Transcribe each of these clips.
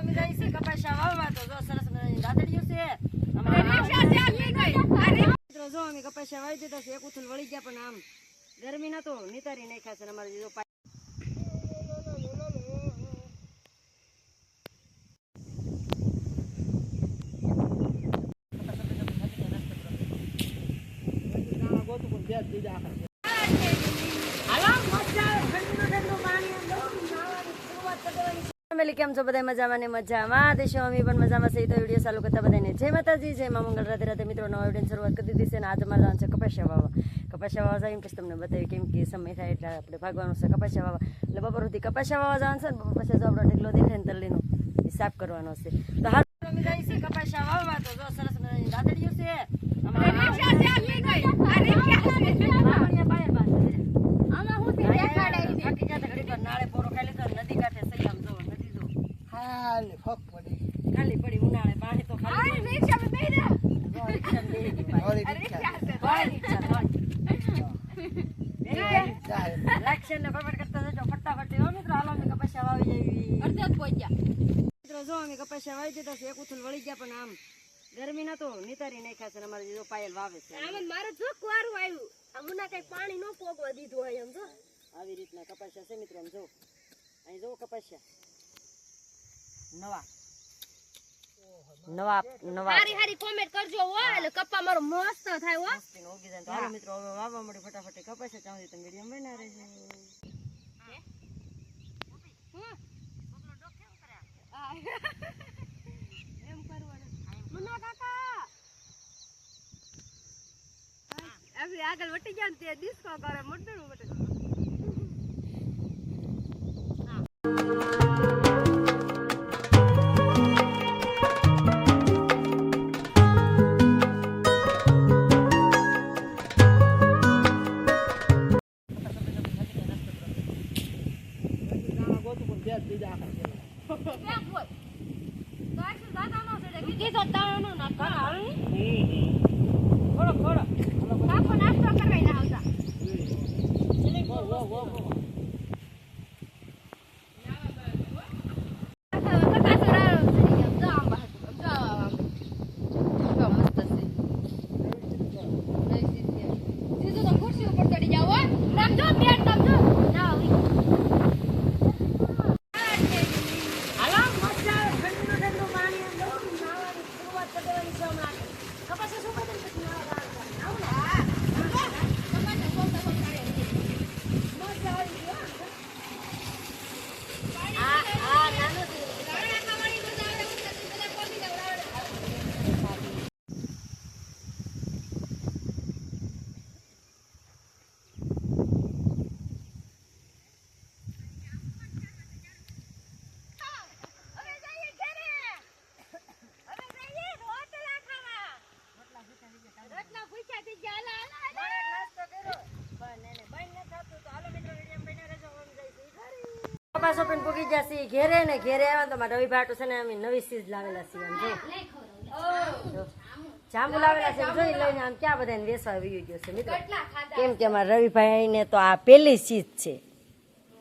અમે જાય છે કપાસા વાવવા તો જો સરસ મજાની દાદડીઓ છે મિત્રો જો અમે કપાસા વાવી દીધા છે એક ઉથલ વળી ગયા પણ આમ ગરમી ના તો નિતારી નાખ્યા છે અમારે જો કેમ છો બધા મજામાં ને મજામાં દેશો અમે પણ મજામાં છે તો વિડીયો ચાલુ કરતા બધાને જય માતાજી જય મા મંગળ રાધે રાધે મિત્રો નવા વિડીયોની શરૂઆત કરી દીધી છે અને આજે મારે છે કપાસા વાવવા જાય એમ કે તમને બતાવી કેમ કે સમય થાય એટલે આપણે ભાગવાનું છે કપાસા વાવવા એટલે બપોર સુધી કપાસા વાવવા જવાનું છે ને બપોર પછી જો આપણો ઢગલો દેખાય ને તલ્લીનો એ સાફ કરવાનો છે તો હાલ અમે જાય છે કપાસા વાવવા તો જો સરસ મજાની દાદડીઓ છે નાળે પોરો ખાલી તો નદી કાંઠે સહી આમ જો નદી જો ખાલી પડી ઉનાળે પાણી તો ખાલી લાક્ષણ ને ફટાફટ કરતા જજો ફટાફટ હો મિત્રો હાલો અમે કપાસા વાવી આવી અડધા જ પહોંચ્યા મિત્રો જો અમે કપાસા વાવી દીધા છે એક ઉથલ વળી ગયા પણ આમ ગરમી ના તો નિતારી નાખ્યા છે અમારે જો પાયલ વાવે છે આમ મારે જો કુવારું આવ્યું આમના કઈ પાણી નો પોગવા દીધું હોય એમ જો આવી રીતના કપાસા છે મિત્રો આમ જો અહીં જો કપાસા નવા હારી કોમેન્ટ કરજો હો એટલે કપ્પા મારો મસ્ત થાય હો મસ્તીનો ઉગી જાય તો હાલો મિત્રો હવે વાવવા મળે ફટાફટ કપાસા ચાહી તો મીડિયમ બના રહેજો એમ કરવાનું મુન્ના કાકા આવી આગળ વટી ગયા તે ડિસ્કો કરે મોટું વટે કપાસો પણ પૂગી જશે ઘેરે ને ઘેરે આવ્યા તો મારા રવિ ભાટુ છે ને અમે નવી ચીજ લાવેલા છીએ આમ જો જાંબુ લાવેલા છે જોઈ લઈને આમ ક્યાં બધાને વેસવા આવી ગયો છે મિત્રો કેમ કે અમારા રવિભાઈ ને તો આ પેલી ચીજ છે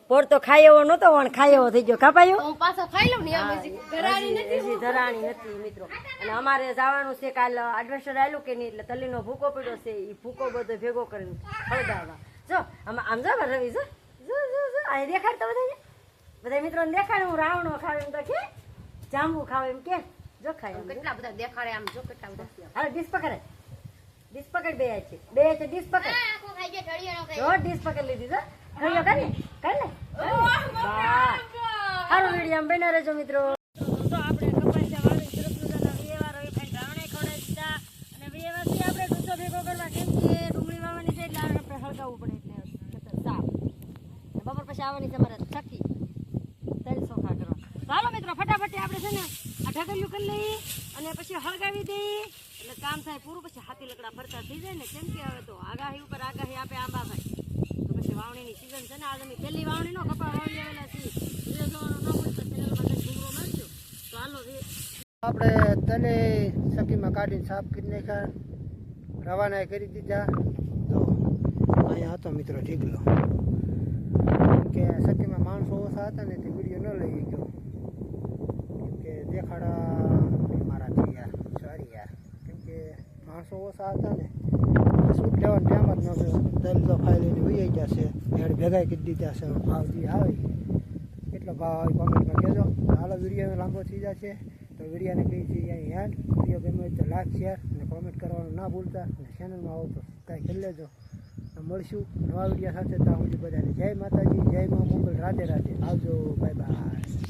પોર તો ખાઈ એવો નતો પણ ખાઈ એવો થઈ ગયો કાપાયો પાછો ખાઈ લઉં ને ધરાણી નથી મિત્રો અને અમારે જવાનું છે કાલ એડવેન્ચર આવેલું કે નહીં એટલે તલ્લીનો ભૂકો પડ્યો છે એ ભૂકો બધો ભેગો કરીને ખવડાવવા જો આમ જો રવિ જો અહીં દેખાડતો બધા મિત્રો ને દેખાડે હું રાવણો ખાવ એમ તો કે જાંબુ ખાવ એમ કે જો ખાય કેટલા બધા દેખાડે આમ જો કેટલા બધા હાલ ડીશ પકડ બે છે ડીશ પકડ જો ડીશ પકડ લીધી જો ખાયો કરી સારું વિડીયો બના રહેજો મિત્રો તો આપણે કપાસા વાવી સરસ મજાના વેવા રવિ ખાઈ રાવણે ખવડાવી દીધા અને વેવાથી આપણે ડૂચો ભેગો કરવા કેમ કે ડુંગળી વાવવાની છે એટલે આપણે હળગાવવું પડે એટલે સાફ બપોર પછી આવવાની છે અમારે છક્કી ચોખા કરવા ચાલો મિત્રો ફટાફટ આપણે છે ને આ ઢગલિયું કરી લઈએ અને પછી હળગાવી દઈએ એટલે કામ થાય પૂરું પછી હાથી લકડા ફરતા થઈ જાય ને કેમ કે હવે તો આગાહી ઉપર આગાહી આપે આંબા ભાઈ તો પછી વાવણીની સિઝન છે ને આજે અમે પહેલી વાવણીનો કપા વાવી આવેલા છીએ વિડીયો જોવાનો ન હોય તો ચેનલમાં ઘૂમરો મારજો તો હાલો આપણે તને સખીમાં કાઢીને સાફ કરી નાખ્યા રવાના કરી દીધા તો અહીંયા હતો મિત્રો ઢીકલો કે સખીમાં માણસો ઓછા હતા ને તે વિડીયો ન લઈ ગયો કેમ કે ઓછા હતા ને સૂટ લેવાનો ટાઈમ જ ન થયો. તેલ તો ખાઈ લઈને વહી ગયા છે. એડ ભેગા કરી દીધા છે. ભાવ જે આવે કેટલો ભાવ આવે કોમેન્ટમાં કહેજો. હાલો વિડીયો લાંબો થઈ જશે તો વિડીયોને કહી છીએ અહીં હેન્ડ. વિડીયો ગમે તો લાઈક શેર અને કોમેન્ટ કરવાનું ના ભૂલતા. અને ચેનલમાં આવો તો સબસ્ક્રાઈબ કરી લેજો. મળશું નવા વિડીયો સાથે. ત્યાં સુધી બધાને જય માતાજી, જય મા મંગલ, રાધે રાધે. આવજો, બાય બાય.